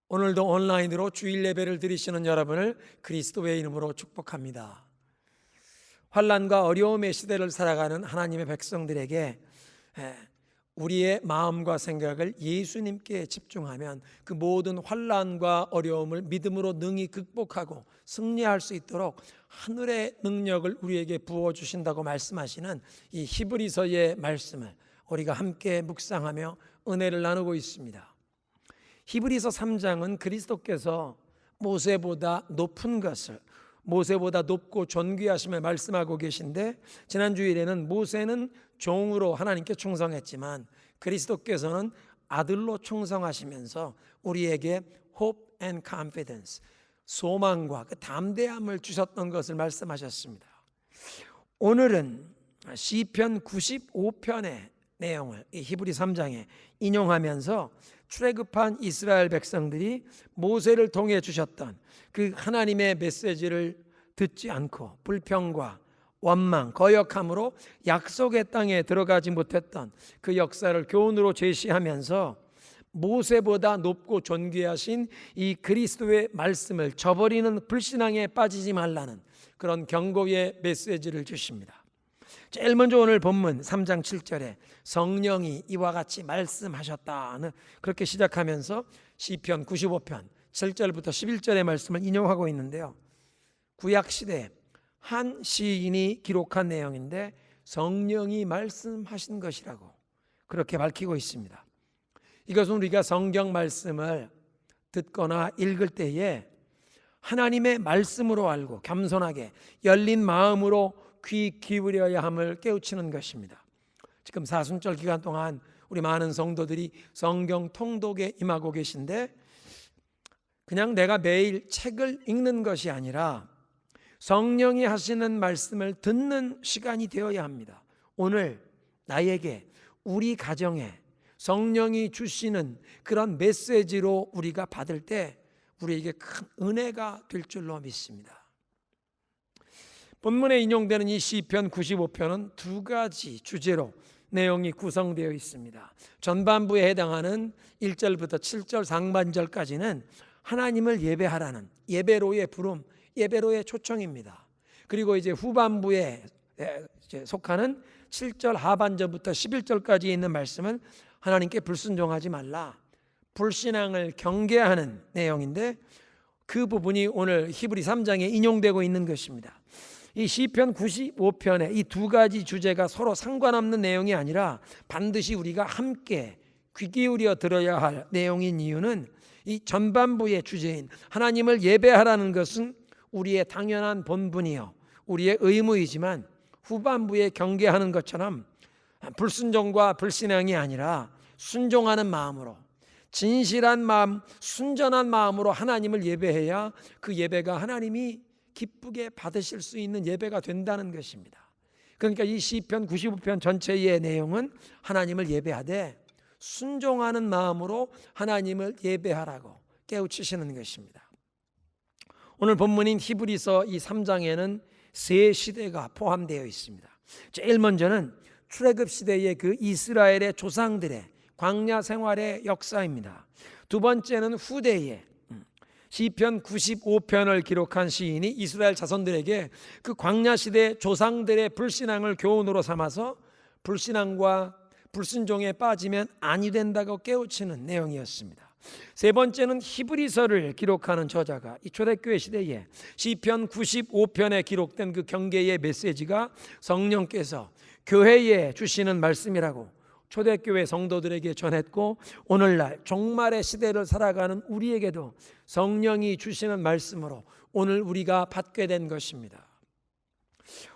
오늘도 온라인으로 주일 예배를 드리시는 여러분을 그리스도의 이름으로 축복합니다. 환난과 어려움의 시대를 살아가는 하나님의 백성들에게 우리의 마음과 생각을 예수님께 집중하면 그 모든 환난과 어려움을 믿음으로 능히 극복하고 승리할 수 있도록 하늘의 능력을 우리에게 부어주신다고 말씀하시는 이 히브리서의 말씀을 우리가 함께 묵상하며 은혜를 나누고 있습니다. 히브리서 3장은 그리스도께서 모세보다 높은 것을, 모세보다 높고 존귀하심을 말씀하고 계신데, 지난 주일에는 모세는 종으로 하나님께 충성했지만 그리스도께서는 아들로 충성하시면서 우리에게 hope and confidence, 소망과 그 담대함을 주셨던 것을 말씀하셨습니다. 오늘은 시편 95편의 내용을 이 히브리 3장에 인용하면서 출애굽한 이스라엘 백성들이 모세를 통해 주셨던 그 하나님의 메시지를 듣지 않고 불평과 원망, 거역함으로 약속의 땅에 들어가지 못했던 그 역사를 교훈으로 제시하면서 모세보다 높고 존귀하신 이 그리스도의 말씀을 저버리는 불신앙에 빠지지 말라는 그런 경고의 메시지를 주십니다. 제일 먼저 오늘 본문 3장 7절에 성령이 이와 같이 말씀하셨다는 그렇게 시작하면서 시편 95편 7절부터 11절의 말씀을 인용하고 있는데요, 구약시대에 한 시인이 기록한 내용인데 성령이 말씀하신 것이라고 그렇게 밝히고 있습니다. 이것은 우리가 성경 말씀을 듣거나 읽을 때에 하나님의 말씀으로 알고 겸손하게 열린 마음으로 귀 기울여야 함을 깨우치는 것입니다. 지금 사순절 기간 동안 우리 많은 성도들이 성경 통독에 임하고 계신데, 그냥 내가 매일 책을 읽는 것이 아니라 성령이 하시는 말씀을 듣는 시간이 되어야 합니다. 오늘 나에게, 우리 가정에 성령이 주시는 그런 메시지로 우리가 받을 때 우리에게 큰 은혜가 될 줄로 믿습니다. 본문에 인용되는 이 시편 95편은 두 가지 주제로 내용이 구성되어 있습니다. 전반부에 해당하는 1절부터 7절 상반절까지는 하나님을 예배하라는 예배로의 부름, 예배로의 초청입니다. 그리고 이제 후반부에 속하는 7절 하반절부터 11절까지 있는 말씀은 하나님께 불순종하지 말라, 불신앙을 경계하는 내용인데, 그 부분이 오늘 히브리 3장에 인용되고 있는 것입니다. 이 시편 95편의 이 두 가지 주제가 서로 상관없는 내용이 아니라 반드시 우리가 함께 귀 기울여 들어야 할 내용인 이유는, 이 전반부의 주제인 하나님을 예배하라는 것은 우리의 당연한 본분이요 우리의 의무이지만, 후반부에 경계하는 것처럼 불순종과 불신앙이 아니라 순종하는 마음으로, 진실한 마음, 순전한 마음으로 하나님을 예배해야 그 예배가 하나님이 기쁘게 받으실 수 있는 예배가 된다는 것입니다. 그러니까 이 시편 95편 전체의 내용은 하나님을 예배하되 순종하는 마음으로 하나님을 예배하라고 깨우치시는 것입니다. 오늘 본문인 히브리서 이 3장에는 세 시대가 포함되어 있습니다. 제일 먼저는 출애굽 시대의 그 이스라엘의 조상들의 광야 생활의 역사입니다. 두 번째는 후대의 시편 95편을 기록한 시인이 이스라엘 자손들에게 그 광야 시대 조상들의 불신앙을 교훈으로 삼아서 불신앙과 불순종에 빠지면 아니 된다고 깨우치는 내용이었습니다. 세 번째는 히브리서를 기록하는 저자가 이 초대교회 시대에 시편 95편에 기록된 그 경계의 메시지가 성령께서 교회에 주시는 말씀이라고 초대교회 성도들에게 전했고, 오늘날 종말의 시대를 살아가는 우리에게도 성령이 주시는 말씀으로 오늘 우리가 받게 된 것입니다.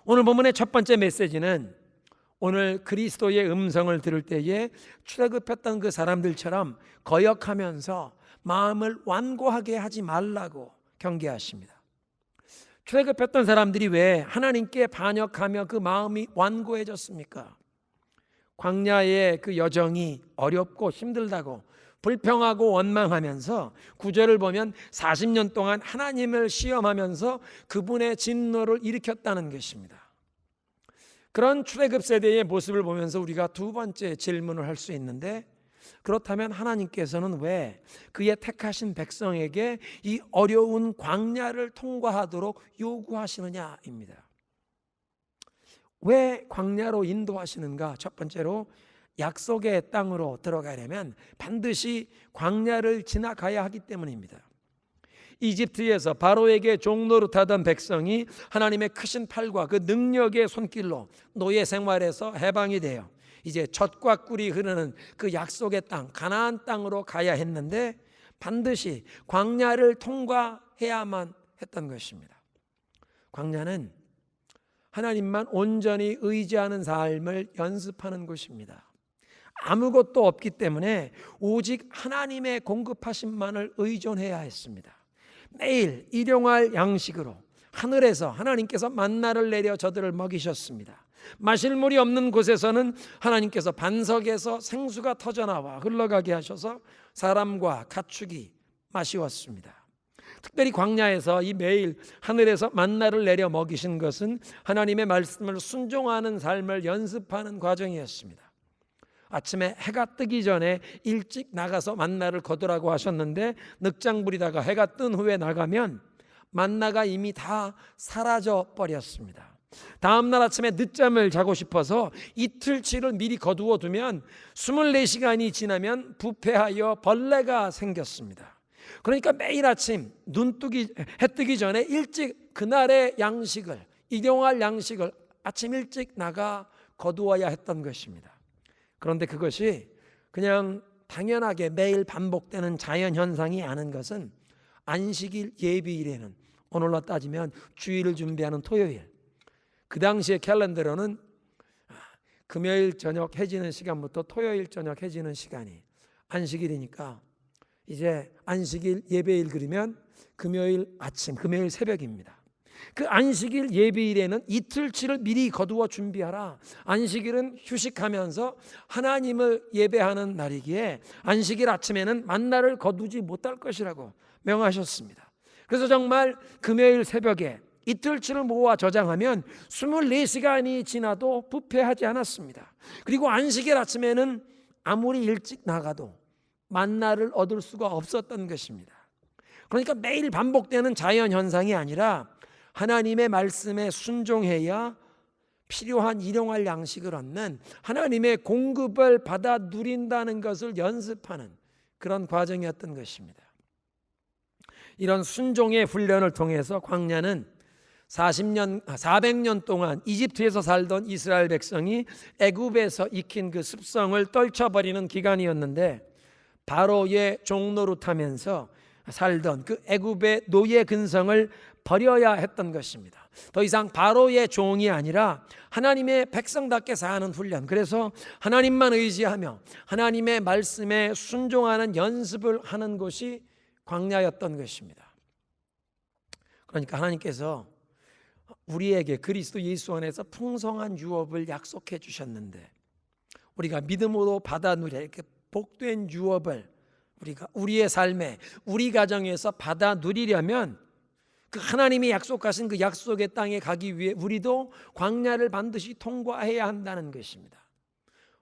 오늘 본문의 첫 번째 메시지는 오늘 그리스도의 음성을 들을 때에 출애굽했던 그 사람들처럼 거역하면서 마음을 완고하게 하지 말라고 경계하십니다. 출애굽했던 사람들이 왜 하나님께 반역하며 그 마음이 완고해졌습니까? 광야의 그 여정이 어렵고 힘들다고 불평하고 원망하면서 9절을 보면 40년 동안 하나님을 시험하면서 그분의 진노를 일으켰다는 것입니다. 그런 출애굽 세대의 모습을 보면서 우리가 두 번째 질문을 할 수 있는데, 그렇다면 하나님께서는 왜 그의 택하신 백성에게 이 어려운 광야를 통과하도록 요구하시느냐입니다. 왜 광야로 인도하시는가? 첫 번째로 약속의 땅으로 들어가려면 반드시 광야를 지나가야 하기 때문입니다. 이집트에서 바로에게 종노릇하던 백성이 하나님의 크신 팔과 그 능력의 손길로 노예 생활에서 해방이 되어 이제 젖과 꿀이 흐르는 그 약속의 땅, 가나안 땅으로 가야 했는데 반드시 광야를 통과해야만 했던 것입니다. 광야는 하나님만 온전히 의지하는 삶을 연습하는 곳입니다. 아무것도 없기 때문에 오직 하나님의 공급하심만을 의존해야 했습니다. 매일 일용할 양식으로 하늘에서 하나님께서 만나를 내려 저들을 먹이셨습니다. 마실 물이 없는 곳에서는 하나님께서 반석에서 생수가 터져나와 흘러가게 하셔서 사람과 가축이 마시웠습니다. 특별히 광야에서 이 매일 하늘에서 만나를 내려 먹이신 것은 하나님의 말씀을 순종하는 삶을 연습하는 과정이었습니다. 아침에 해가 뜨기 전에 일찍 나가서 만나를 거두라고 하셨는데 늑장 부리다가 해가 뜬 후에 나가면 만나가 이미 다 사라져 버렸습니다. 다음 날 아침에 늦잠을 자고 싶어서 이틀치를 미리 거두어 두면 24시간이 지나면 부패하여 벌레가 생겼습니다. 그러니까 매일 아침 해 뜨기 전에 일찍 그날의 양식을, 일용할 양식을 아침 일찍 나가 거두어야 했던 것입니다. 그런데 그것이 그냥 당연하게 매일 반복되는 자연현상이 아닌 것은 안식일 예비일에는 오늘로 따지면 주일을 준비하는 토요일, 그 당시의 캘린더로는 금요일 저녁 해지는 시간부터 토요일 저녁 해지는 시간이 안식일이니까 이제 안식일 예배일 그리면 금요일 아침, 금요일 새벽입니다. 그 안식일 예비일에는 이틀치를 미리 거두어 준비하라. 안식일은 휴식하면서 하나님을 예배하는 날이기에 안식일 아침에는 만나를 거두지 못할 것이라고 명하셨습니다. 그래서 정말 금요일 새벽에 이틀치를 모아 저장하면 24시간이 지나도 부패하지 않았습니다. 그리고 안식일 아침에는 아무리 일찍 나가도 만나를 얻을 수가 없었던 것입니다. 그러니까 매일 반복되는 자연현상이 아니라 하나님의 말씀에 순종해야 필요한 일용할 양식을 얻는 하나님의 공급을 받아 누린다는 것을 연습하는 그런 과정이었던 것입니다. 이런 순종의 훈련을 통해서 광야는 400년 동안 이집트에서 살던 이스라엘 백성이 애굽에서 익힌 그 습성을 떨쳐버리는 기간이었는데 바로의 종노릇하면서 살던 그 애굽의 노예 근성을 버려야 했던 것입니다. 더 이상 바로의 종이 아니라 하나님의 백성답게 사는 훈련, 그래서 하나님만 의지하며 하나님의 말씀에 순종하는 연습을 하는 곳이 광야였던 것입니다. 그러니까 하나님께서 우리에게 그리스도 예수 안에서 풍성한 유업을 약속해 주셨는데 우리가 믿음으로 받아 누릴 이렇게 복된 유업을 우리가 우리의 삶에 우리 가정에서 받아 누리려면 그 하나님이 약속하신 그 약속의 땅에 가기 위해 우리도 광야를 반드시 통과해야 한다는 것입니다.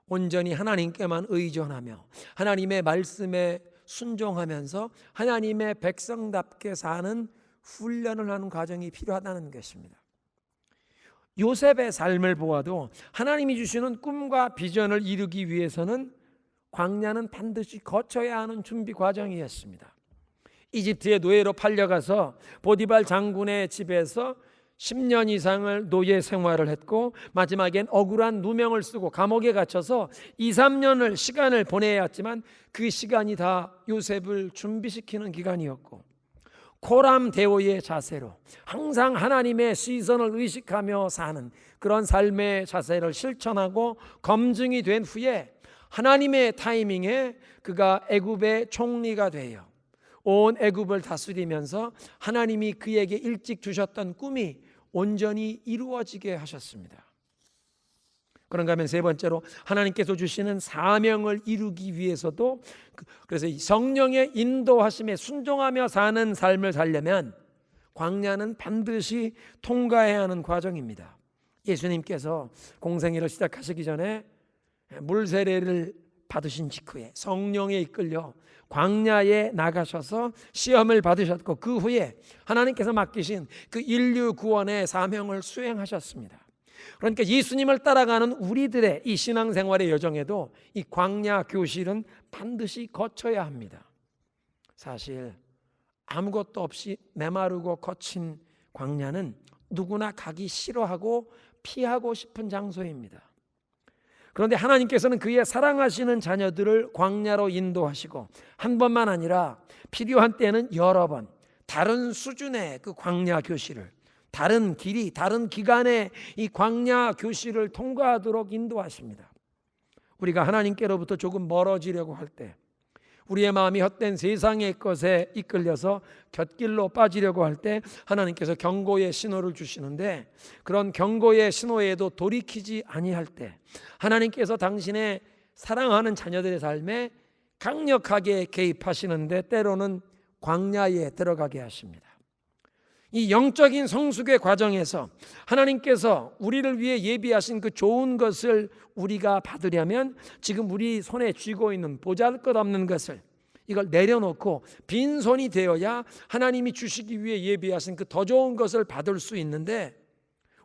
온전히 하나님께만 의존하며 하나님의 말씀에 순종하면서 하나님의 백성답게 사는 훈련을 하는 과정이 필요하다는 것입니다. 요셉의 삶을 보아도 하나님이 주시는 꿈과 비전을 이루기 위해서는 광야는 반드시 거쳐야 하는 준비 과정이었습니다. 이집트의 노예로 팔려가서 보디발 장군의 집에서 10년 이상을 노예 생활을 했고 마지막엔 억울한 누명을 쓰고 감옥에 갇혀서 2, 3년을 시간을 보내야 했지만 그 시간이 다 요셉을 준비시키는 기간이었고 코람 대오의 자세로 항상 하나님의 시선을 의식하며 사는 그런 삶의 자세를 실천하고 검증이 된 후에 하나님의 타이밍에 그가 애굽의 총리가 되어 온 애굽을 다스리면서 하나님이 그에게 일찍 주셨던 꿈이 온전히 이루어지게 하셨습니다. 그런가 하면 세 번째로 하나님께서 주시는 사명을 이루기 위해서도 그래서 성령의 인도하심에 순종하며 사는 삶을 살려면 광야는 반드시 통과해야 하는 과정입니다. 예수님께서 공생애를 시작하시기 전에 물 세례를 받으신 직후에 성령에 이끌려 광야에 나가셔서 시험을 받으셨고, 그 후에 하나님께서 맡기신 그 인류 구원의 사명을 수행하셨습니다. 그러니까 예수님을 따라가는 우리들의 이 신앙생활의 여정에도 이 광야 교실은 반드시 거쳐야 합니다. 사실 아무것도 없이 메마르고 거친 광야는 누구나 가기 싫어하고 피하고 싶은 장소입니다. 그런데 하나님께서는 그의 사랑하시는 자녀들을 광야로 인도하시고, 한 번만 아니라 필요한 때는 여러 번 다른 수준의 그 광야 교실을, 다른 길이, 다른 기간의 이 광야 교실을 통과하도록 인도하십니다. 우리가 하나님께로부터 조금 멀어지려고 할 때, 우리의 마음이 헛된 세상의 것에 이끌려서 곁길로 빠지려고 할 때 하나님께서 경고의 신호를 주시는데, 그런 경고의 신호에도 돌이키지 아니할 때 하나님께서 당신의 사랑하는 자녀들의 삶에 강력하게 개입하시는데, 때로는 광야에 들어가게 하십니다. 이 영적인 성숙의 과정에서 하나님께서 우리를 위해 예비하신 그 좋은 것을 우리가 받으려면 지금 우리 손에 쥐고 있는 보잘것없는 것을, 이걸 내려놓고 빈손이 되어야 하나님이 주시기 위해 예비하신 그 더 좋은 것을 받을 수 있는데,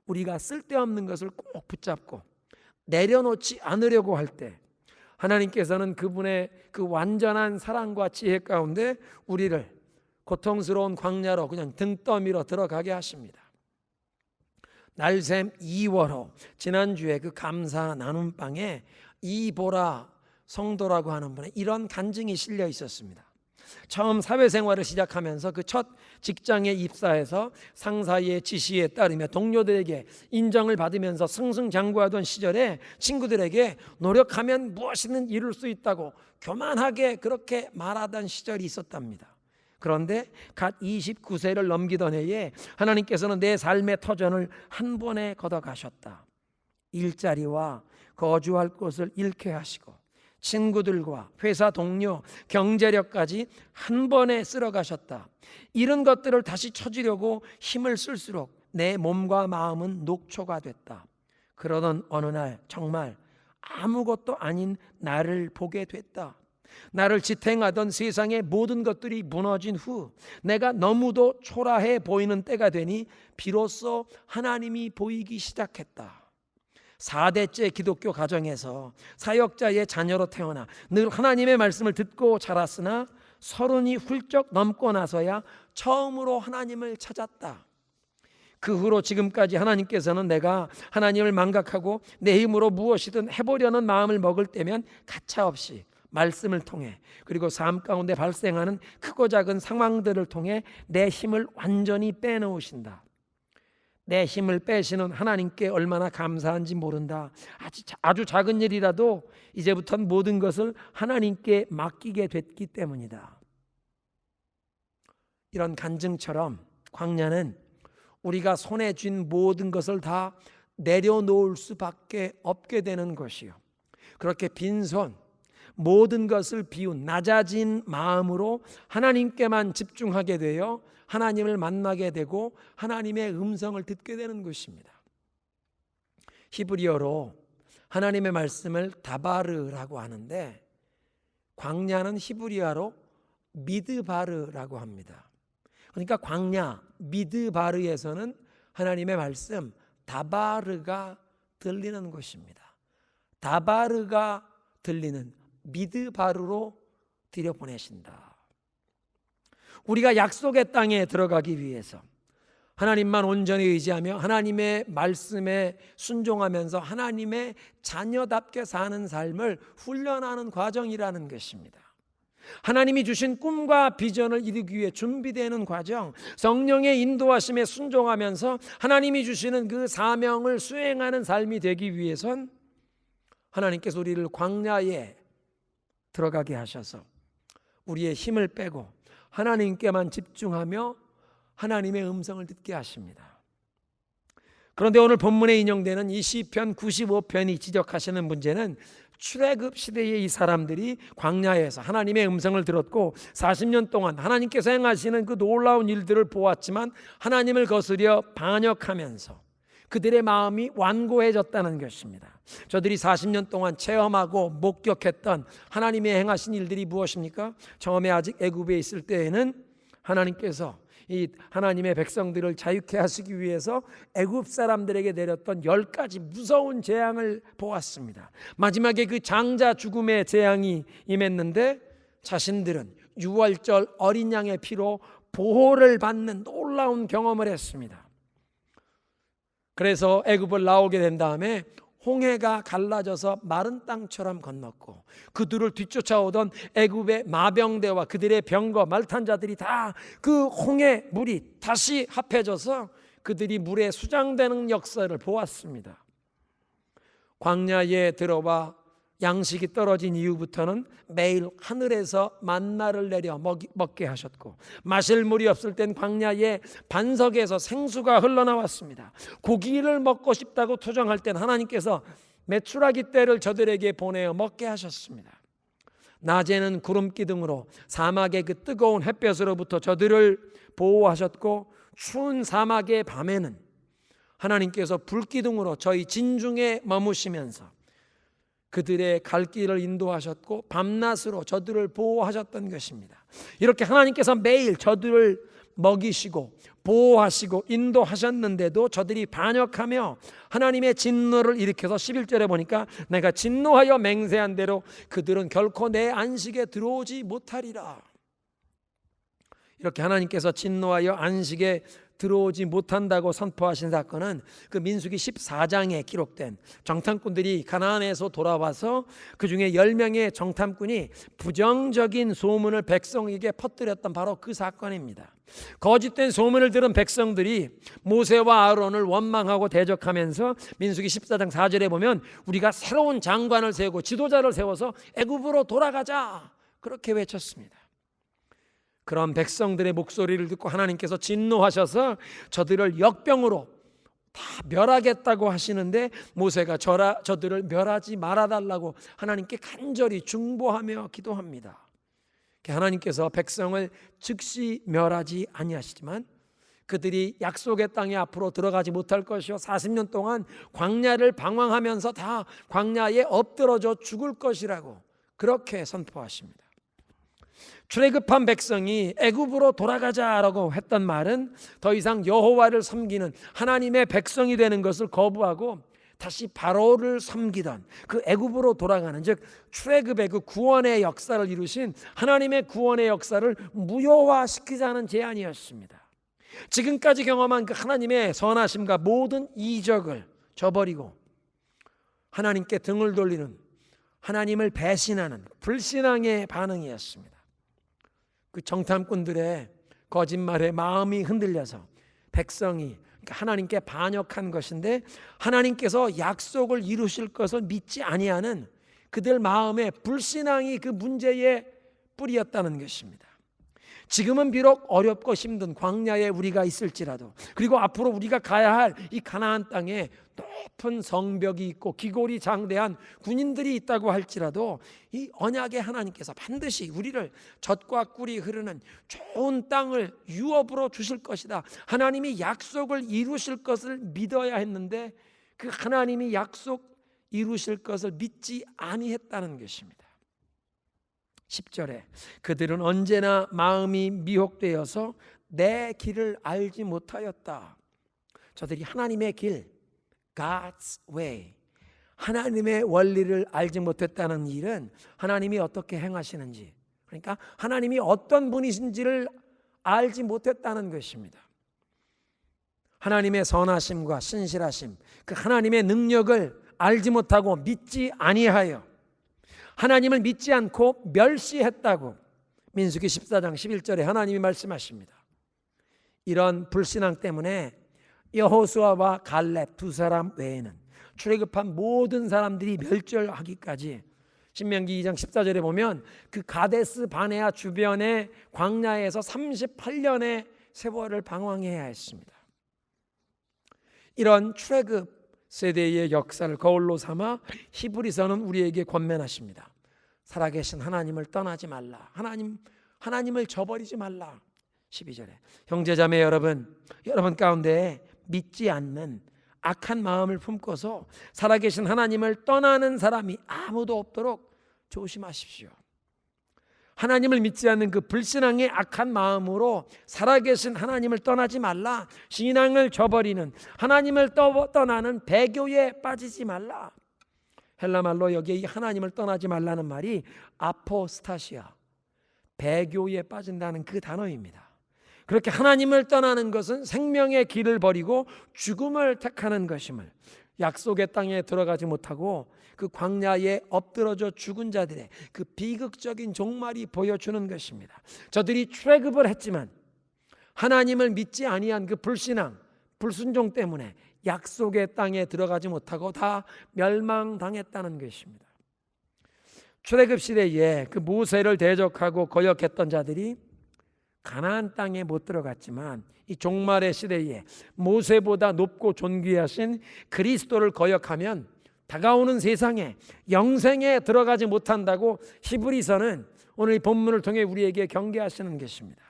우리가 쓸데없는 것을 꼭 붙잡고 내려놓지 않으려고 할 때 하나님께서는 그분의 그 완전한 사랑과 지혜 가운데 우리를 고통스러운 광야로 그냥 등떠미로 들어가게 하십니다. 날샘 2월호, 지난주에 그 감사 나눔방에 이보라 성도라고 하는 분의 이런 간증이 실려 있었습니다. 처음 사회생활을 시작하면서 그 첫 직장에 입사해서 상사의 지시에 따르며 동료들에게 인정을 받으면서 승승장구하던 시절에 친구들에게 노력하면 무엇이든 이룰 수 있다고 교만하게 그렇게 말하던 시절이 있었답니다. 그런데 갓 29세를 넘기던 해에 하나님께서는 내 삶의 터전을 한 번에 걷어가셨다. 일자리와 거주할 곳을 잃게 하시고 친구들과 회사 동료, 경제력까지 한 번에 쓸어가셨다. 이런 것들을 다시 쳐주려고 힘을 쓸수록 내 몸과 마음은 녹초가 됐다. 그러던 어느 날 정말 아무것도 아닌 나를 보게 됐다. 나를 지탱하던 세상의 모든 것들이 무너진 후 내가 너무도 초라해 보이는 때가 되니 비로소 하나님이 보이기 시작했다. 4대째 기독교 가정에서 사역자의 자녀로 태어나 늘 하나님의 말씀을 듣고 자랐으나 30이 훌쩍 넘고 나서야 처음으로 하나님을 찾았다. 그 후로 지금까지 하나님께서는 내가 하나님을 망각하고 내 힘으로 무엇이든 해보려는 마음을 먹을 때면 가차없이 말씀을 통해, 그리고 삶 가운데 발생하는 크고 작은 상황들을 통해 내 힘을 완전히 빼놓으신다. 내 힘을 빼시는 하나님께 얼마나 감사한지 모른다. 아주 작은 일이라도 이제부터는 모든 것을 하나님께 맡기게 됐기 때문이다. 이런 간증처럼 광야는 우리가 손에 쥔 모든 것을 다 내려놓을 수밖에 없게 되는 것이요, 그렇게 빈손 모든 것을 비운 낮아진 마음으로 하나님께만 집중하게 되어 하나님을 만나게 되고 하나님의 음성을 듣게 되는 것입니다. 히브리어로 하나님의 말씀을 다바르라고 하는데, 광야는 히브리어로 미드바르라고 합니다. 그러니까 광야 미드바르에서는 하나님의 말씀 다바르가 들리는 것입니다. 다바르가 들리는 미드바르로 들여보내신다. 우리가 약속의 땅에 들어가기 위해서 하나님만 온전히 의지하며 하나님의 말씀에 순종하면서 하나님의 자녀답게 사는 삶을 훈련하는 과정이라는 것입니다. 하나님이 주신 꿈과 비전을 이루기 위해 준비되는 과정, 성령의 인도하심에 순종하면서 하나님이 주시는 그 사명을 수행하는 삶이 되기 위해선 하나님께서 우리를 광야에 들어가게 하셔서 우리의 힘을 빼고 하나님께만 집중하며 하나님의 음성을 듣게 하십니다. 그런데 오늘 본문에 인용되는 이 시편 95편이 지적하시는 문제는 출애굽 시대의 이 사람들이 광야에서 하나님의 음성을 들었고 40년 동안 하나님께서 행하시는 그 놀라운 일들을 보았지만 하나님을 거스려 반역하면서 그들의 마음이 완고해졌다는 것입니다. 저들이 40년 동안 체험하고 목격했던 하나님의 행하신 일들이 무엇입니까? 처음에 아직 애굽에 있을 때에는 하나님께서 이 하나님의 백성들을 자유케 하시기 위해서 애굽 사람들에게 내렸던 10가지 무서운 재앙을 보았습니다. 마지막에 그 장자 죽음의 재앙이 임했는데 자신들은 유월절 어린 양의 피로 보호를 받는 놀라운 경험을 했습니다. 그래서 애굽을 나오게 된 다음에 홍해가 갈라져서 마른 땅처럼 건넜고 그들을 뒤쫓아오던 애굽의 마병대와 그들의 병거 말탄자들이 다 그 홍해 물이 다시 합해져서 그들이 물에 수장되는 역사를 보았습니다. 광야에 들어와 양식이 떨어진 이후부터는 매일 하늘에서 만나를 내려 먹게 하셨고 마실 물이 없을 땐 광야의 반석에서 생수가 흘러나왔습니다. 고기를 먹고 싶다고 투정할 땐 하나님께서 메추라기 떼를 저들에게 보내어 먹게 하셨습니다. 낮에는 구름 기둥으로 사막의 그 뜨거운 햇볕으로부터 저들을 보호하셨고 추운 사막의 밤에는 하나님께서 불기둥으로 저희 진중에 머무시면서 그들의 갈 길을 인도하셨고 밤낮으로 저들을 보호하셨던 것입니다. 이렇게 하나님께서 매일 저들을 먹이시고 보호하시고 인도하셨는데도 저들이 반역하며 하나님의 진노를 일으켜서 11절에 보니까 내가 진노하여 맹세한 대로 그들은 결코 내 안식에 들어오지 못하리라. 이렇게 하나님께서 진노하여 안식에 들어오지 못한다고 선포하신 사건은 그 민수기 14장에 기록된 정탐꾼들이 가나안에서 돌아와서 그 중에 10명의 정탐꾼이 부정적인 소문을 백성에게 퍼뜨렸던 바로 그 사건입니다. 거짓된 소문을 들은 백성들이 모세와 아론을 원망하고 대적하면서 민수기 14장 4절에 보면 우리가 새로운 장관을 세우고 지도자를 세워서 애굽으로 돌아가자 그렇게 외쳤습니다. 그런 백성들의 목소리를 듣고 하나님께서 진노하셔서 저들을 역병으로 다 멸하겠다고 하시는데 모세가 저들을 멸하지 말아달라고 하나님께 간절히 중보하며 기도합니다. 하나님께서 백성을 즉시 멸하지 아니하시지만 그들이 약속의 땅에 앞으로 들어가지 못할 것이요 40년 동안 광야를 방황하면서 다 광야에 엎드러져 죽을 것이라고 그렇게 선포하십니다. 출애굽한 백성이 애굽으로 돌아가자라고 했던 말은 더 이상 여호와를 섬기는 하나님의 백성이 되는 것을 거부하고 다시 바로를 섬기던 그 애굽으로 돌아가는 즉 출애굽의 그 구원의 역사를 이루신 하나님의 구원의 역사를 무효화시키자는 제안이었습니다. 지금까지 경험한 그 하나님의 선하심과 모든 이적을 저버리고 하나님께 등을 돌리는 하나님을 배신하는 불신앙의 반응이었습니다. 그 정탐꾼들의 거짓말에 마음이 흔들려서 백성이 하나님께 반역한 것인데 하나님께서 약속을 이루실 것을 믿지 아니하는 그들 마음의 불신앙이 그 문제의 뿌리였다는 것입니다. 지금은 비록 어렵고 힘든 광야에 우리가 있을지라도 그리고 앞으로 우리가 가야 할 이 가나안 땅에 높은 성벽이 있고 기골이 장대한 군인들이 있다고 할지라도 이 언약의 하나님께서 반드시 우리를 젖과 꿀이 흐르는 좋은 땅을 유업으로 주실 것이다. 하나님이 약속을 이루실 것을 믿어야 했는데 그 하나님이 약속 이루실 것을 믿지 아니했다는 것입니다. 10절에 그들은 언제나 마음이 미혹되어서 내 길을 알지 못하였다. 저들이 하나님의 길, God's way, 하나님의 원리를 알지 못했다는 일은 하나님이 어떻게 행하시는지, 그러니까 하나님이 어떤 분이신지를 알지 못했다는 것입니다. 하나님의 선하심과 신실하심, 그 하나님의 능력을 알지 못하고 믿지 아니하여 하나님을 믿지 않고 멸시했다고 민수기 14장 11절에 하나님이 말씀하십니다. 이런 불신앙 때문에 여호수아와 갈렙 두 사람 외에는 출애굽한 모든 사람들이 멸절하기까지 신명기 2장 14절에 보면 그 가데스 바네아 주변의 광야에서 38년의 세월을 방황해야 했습니다. 이런 출애굽 세대의 역사를 거울로 삼아 히브리서는 우리에게 권면하십니다. 살아계신 하나님을 떠나지 말라. 하나님을 저버리지 말라. 12절에 형제자매 여러분 가운데 믿지 않는 악한 마음을 품고서 살아계신 하나님을 떠나는 사람이 아무도 없도록 조심하십시오. 하나님을 믿지 않는 그 불신앙의 악한 마음으로 살아계신 하나님을 떠나지 말라. 신앙을 저버리는, 하나님을 떠나는 배교에 빠지지 말라. 헬라말로 여기에 이 하나님을 떠나지 말라는 말이 아포스타시아, 배교에 빠진다는 그 단어입니다. 그렇게 하나님을 떠나는 것은 생명의 길을 버리고 죽음을 택하는 것임을, 약속의 땅에 들어가지 못하고 그 광야에 엎드러져 죽은 자들의 그 비극적인 종말이 보여주는 것입니다. 저들이 출애굽을 했지만 하나님을 믿지 아니한 그 불신앙, 불순종 때문에 약속의 땅에 들어가지 못하고 다 멸망당했다는 것입니다. 출애굽 시대에 그 모세를 대적하고 거역했던 자들이 가나안 땅에 못 들어갔지만 이 종말의 시대에 모세보다 높고 존귀하신 그리스도를 거역하면 다가오는 세상에 영생에 들어가지 못한다고 히브리서는 오늘 이 본문을 통해 우리에게 경계하시는 것입니다.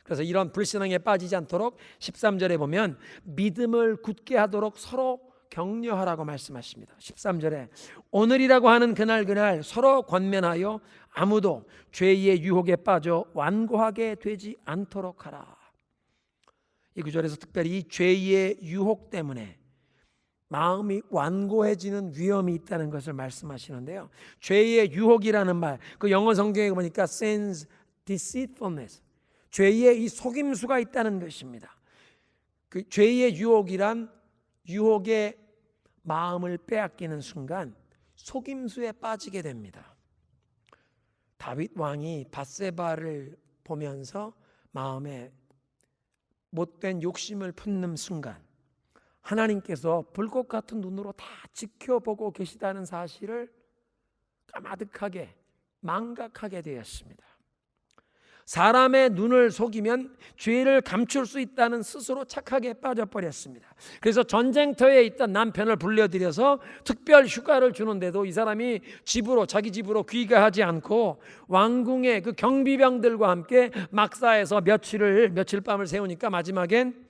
그래서 이런 불신앙에 빠지지 않도록 13절에 보면 믿음을 굳게 하도록 서로 격려하라고 말씀하십니다. 13절에 오늘이라고 하는 그날 서로 권면하여 아무도 죄의 유혹에 빠져 완고하게 되지 않도록 하라. 이 구절에서 특별히 이 죄의 유혹 때문에 마음이 완고해지는 위험이 있다는 것을 말씀하시는데요. 죄의 유혹이라는 말, 그 영어 성경에 보니까 sin's deceitfulness, 죄의 이 속임수가 있다는 것입니다. 그 죄의 유혹이란 유혹의 마음을 빼앗기는 순간 속임수에 빠지게 됩니다. 다윗 왕이 밧세바를 보면서 마음에 못된 욕심을 품는 순간 하나님께서 불꽃 같은 눈으로 다 지켜보고 계시다는 사실을 까마득하게 망각하게 되었습니다. 사람의 눈을 속이면 죄를 감출 수 있다는 스스로 착각에 빠져버렸습니다. 그래서 전쟁터에 있던 남편을 불러들여서 특별 휴가를 주는데도 이 사람이 자기 집으로 귀가하지 않고 왕궁의 그 경비병들과 함께 막사에서 며칠 밤을 새우니까 마지막엔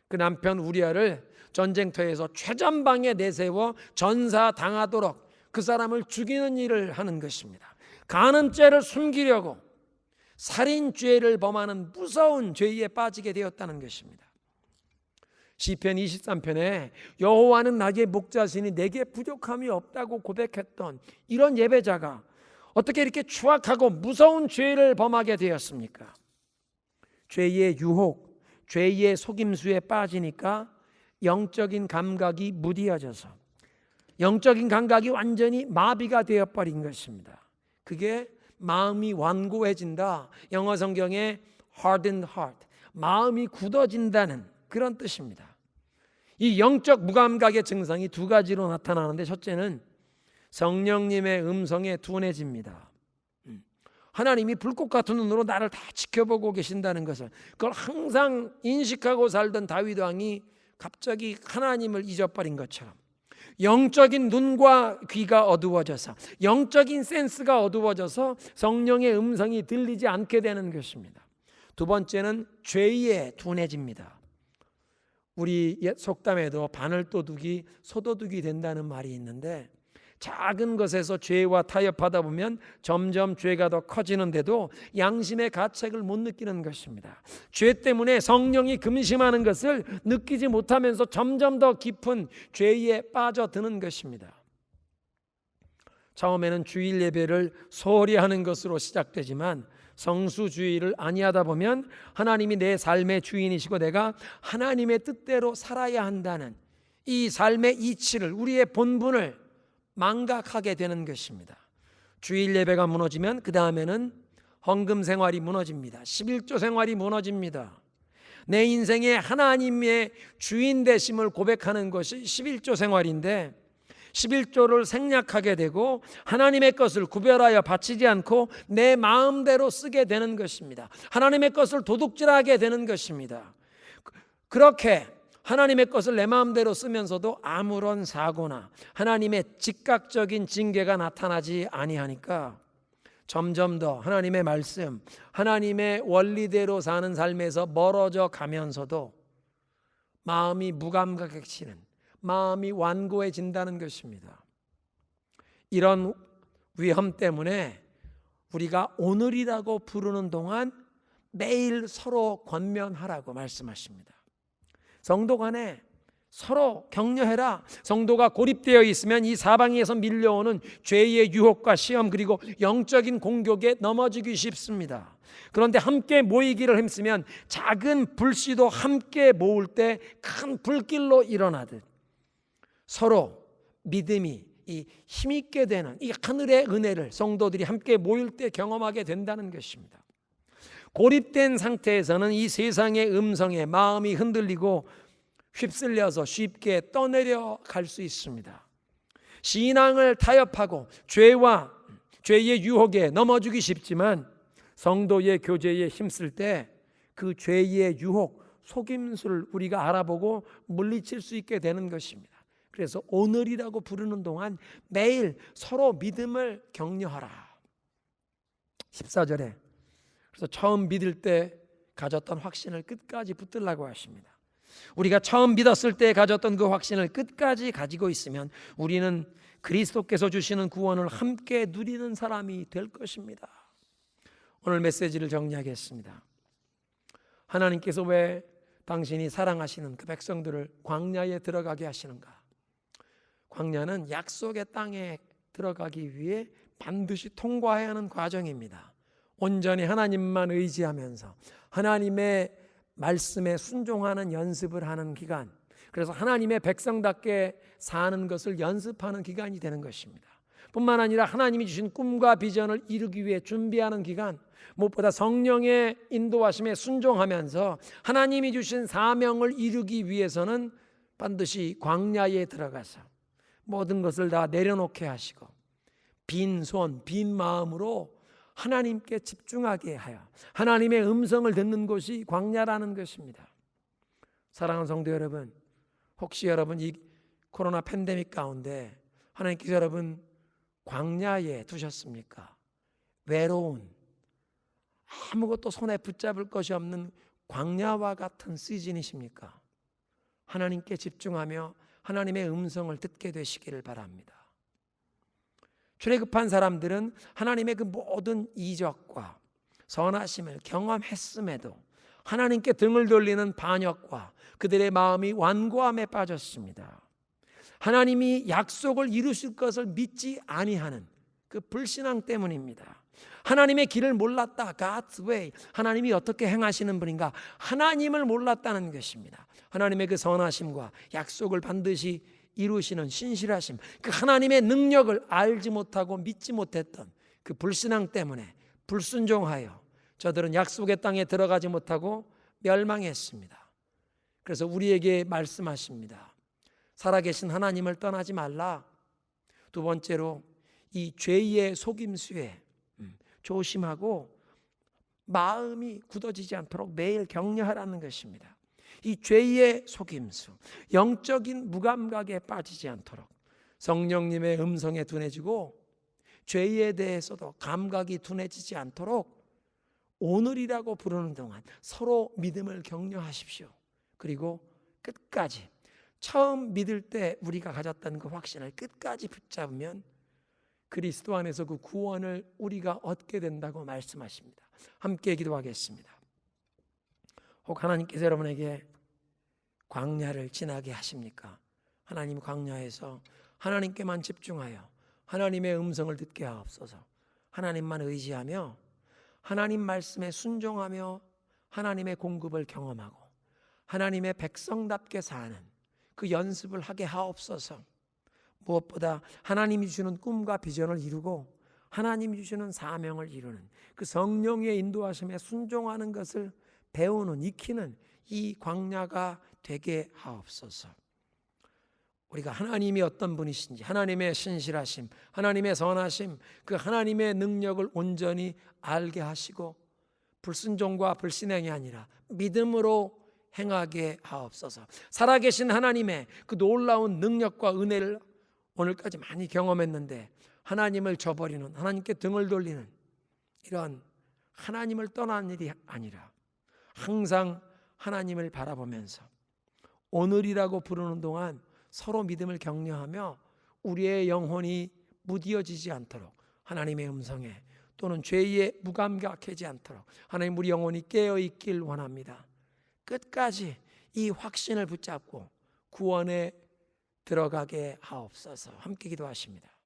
그 남편 우리아를 전쟁터에서 최전방에 내세워 전사당하도록 그 사람을 죽이는 일을 하는 것입니다. 간음죄를 숨기려고 살인죄를 범하는 무서운 죄에 빠지게 되었다는 것입니다. 시편 23편에 여호와는 나의 목자시니 내게 부족함이 없다고 고백했던 이런 예배자가 어떻게 이렇게 추악하고 무서운 죄를 범하게 되었습니까? 죄의 유혹, 죄의 속임수에 빠지니까 영적인 감각이 무디어져서 영적인 감각이 완전히 마비가 되어버린 것입니다. 그게 마음이 완고해진다. 영어 성경에 hardened heart, 마음이 굳어진다는 그런 뜻입니다. 이 영적 무감각의 증상이 두 가지로 나타나는데 첫째는 성령님의 음성에 둔해집니다. 하나님이 불꽃 같은 눈으로 나를 다 지켜보고 계신다는 것을, 그걸 항상 인식하고 살던 다윗 왕이 갑자기 하나님을 잊어버린 것처럼 영적인 눈과 귀가 어두워져서, 영적인 센스가 어두워져서 성령의 음성이 들리지 않게 되는 것입니다. 두 번째는 죄에 둔해집니다. 우리 옛 속담에도 바늘도둑이 소도둑이 된다는 말이 있는데, 작은 것에서 죄와 타협하다 보면 점점 죄가 더 커지는데도 양심의 가책을 못 느끼는 것입니다. 죄 때문에 성령이 금심하는 것을 느끼지 못하면서 점점 더 깊은 죄에 빠져드는 것입니다. 처음에는 주일 예배를 소홀히 하는 것으로 시작되지만 성수주의를 아니하다 보면 하나님이 내 삶의 주인이시고 내가 하나님의 뜻대로 살아야 한다는 이 삶의 이치를, 우리의 본분을 망각하게 되는 것입니다. 주일 예배가 무너지면 그 다음에는 헌금 생활이 무너집니다. 11조 생활이 무너집니다. 내 인생의 하나님의 주인 되심을 고백하는 것이 11조 생활인데 11조를 생략하게 되고 하나님의 것을 구별하여 바치지 않고 내 마음대로 쓰게 되는 것입니다. 하나님의 것을 도둑질하게 되는 것입니다. 그렇게 하나님의 것을 내 마음대로 쓰면서도 아무런 사고나 하나님의 즉각적인 징계가 나타나지 아니하니까 점점 더 하나님의 말씀, 하나님의 원리대로 사는 삶에서 멀어져 가면서도 마음이 무감각해지는, 마음이 완고해진다는 것입니다. 이런 위험 때문에 우리가 오늘이라고 부르는 동안 매일 서로 권면하라고 말씀하십니다. 성도 간에 서로 격려해라. 성도가 고립되어 있으면 이 사방에서 밀려오는 죄의 유혹과 시험, 그리고 영적인 공격에 넘어지기 쉽습니다. 그런데 함께 모이기를 힘쓰면 작은 불씨도 함께 모을 때 큰 불길로 일어나듯 서로 믿음이 이 힘있게 되는 이 하늘의 은혜를 성도들이 함께 모일 때 경험하게 된다는 것입니다. 고립된 상태에서는 이 세상의 음성에 마음이 흔들리고 휩쓸려서 쉽게 떠내려 갈 수 있습니다. 신앙을 타협하고 죄와 죄의 유혹에 넘어지기 쉽지만 성도의 교제에 힘쓸 때 그 죄의 유혹, 속임수를 우리가 알아보고 물리칠 수 있게 되는 것입니다. 그래서 오늘이라고 부르는 동안 매일 서로 믿음을 격려하라. 14절에 그래서 처음 믿을 때 가졌던 확신을 끝까지 붙들라고 하십니다. 우리가 처음 믿었을 때 가졌던 그 확신을 끝까지 가지고 있으면 우리는 그리스도께서 주시는 구원을 함께 누리는 사람이 될 것입니다. 오늘 메시지를 정리하겠습니다. 하나님께서 왜 당신이 사랑하시는 그 백성들을 광야에 들어가게 하시는가? 광야는 약속의 땅에 들어가기 위해 반드시 통과해야 하는 과정입니다. 온전히 하나님만 의지하면서 하나님의 말씀에 순종하는 연습을 하는 기간, 그래서 하나님의 백성답게 사는 것을 연습하는 기간이 되는 것입니다. 뿐만 아니라 하나님이 주신 꿈과 비전을 이루기 위해 준비하는 기간, 무엇보다 성령의 인도하심에 순종하면서 하나님이 주신 사명을 이루기 위해서는 반드시 광야에 들어가서 모든 것을 다 내려놓게 하시고 빈손 빈 마음으로 하나님께 집중하게 하여 하나님의 음성을 듣는 곳이 광야라는 것입니다. 사랑하는 성도 여러분, 혹시 여러분 이 코로나 팬데믹 가운데 하나님께서 여러분 광야에 두셨습니까? 외로운, 아무것도 손에 붙잡을 것이 없는 광야와 같은 시즌이십니까? 하나님께 집중하며 하나님의 음성을 듣게 되시기를 바랍니다. 출애굽한 사람들은 하나님의 그 모든 이적과 선하심을 경험했음에도 하나님께 등을 돌리는 반역과 그들의 마음이 완고함에 빠졌습니다. 하나님이 약속을 이루실 것을 믿지 아니하는 그 불신앙 때문입니다. 하나님의 길을 몰랐다. God's way. 하나님이 어떻게 행하시는 분인가? 하나님을 몰랐다는 것입니다. 하나님의 그 선하심과 약속을 반드시 이루시는 신실하심, 그 하나님의 능력을 알지 못하고 믿지 못했던 그 불신앙 때문에 불순종하여 저들은 약속의 땅에 들어가지 못하고 멸망했습니다. 그래서 우리에게 말씀하십니다. 살아계신 하나님을 떠나지 말라. 두 번째로 이 죄의 속임수에 조심하고 마음이 굳어지지 않도록 매일 격려하라는 것입니다. 이 죄의 속임수, 영적인 무감각에 빠지지 않도록 성령님의 음성에 둔해지고 죄에 대해서도 감각이 둔해지지 않도록 오늘이라고 부르는 동안 서로 믿음을 격려하십시오. 그리고 끝까지 처음 믿을 때 우리가 가졌던 그 확신을 끝까지 붙잡으면 그리스도 안에서 그 구원을 우리가 얻게 된다고 말씀하십니다. 함께 기도하겠습니다. 혹 하나님께서 여러분에게 광야를 지나게 하십니까? 하나님 광야에서 하나님께만 집중하여 하나님의 음성을 듣게 하옵소서. 하나님만 의지하며 하나님 말씀에 순종하며 하나님의 공급을 경험하고 하나님의 백성답게 사는 그 연습을 하게 하옵소서. 무엇보다 하나님이 주시는 꿈과 비전을 이루고 하나님이 주시는 사명을 이루는 그 성령의 인도하심에 순종하는 것을 배우는, 익히는 이 광야가 되게 하옵소서. 우리가 하나님이 어떤 분이신지, 하나님의 신실하심, 하나님의 선하심, 그 하나님의 능력을 온전히 알게 하시고 불순종과 불신행이 아니라 믿음으로 행하게 하옵소서. 살아계신 하나님의 그 놀라운 능력과 은혜를 오늘까지 많이 경험했는데 하나님을 저버리는, 하나님께 등을 돌리는 이런 하나님을 떠나는 일이 아니라 항상 하나님을 바라보면서 오늘이라고 부르는 동안 서로 믿음을 격려하며 우리의 영혼이 무디어지지 않도록 하나님의 음성에 또는 죄에 무감각하지 않도록 하나님 우리 영혼이 깨어있길 원합니다. 끝까지 이 확신을 붙잡고 구원에 들어가게 하옵소서. 함께 기도하십니다.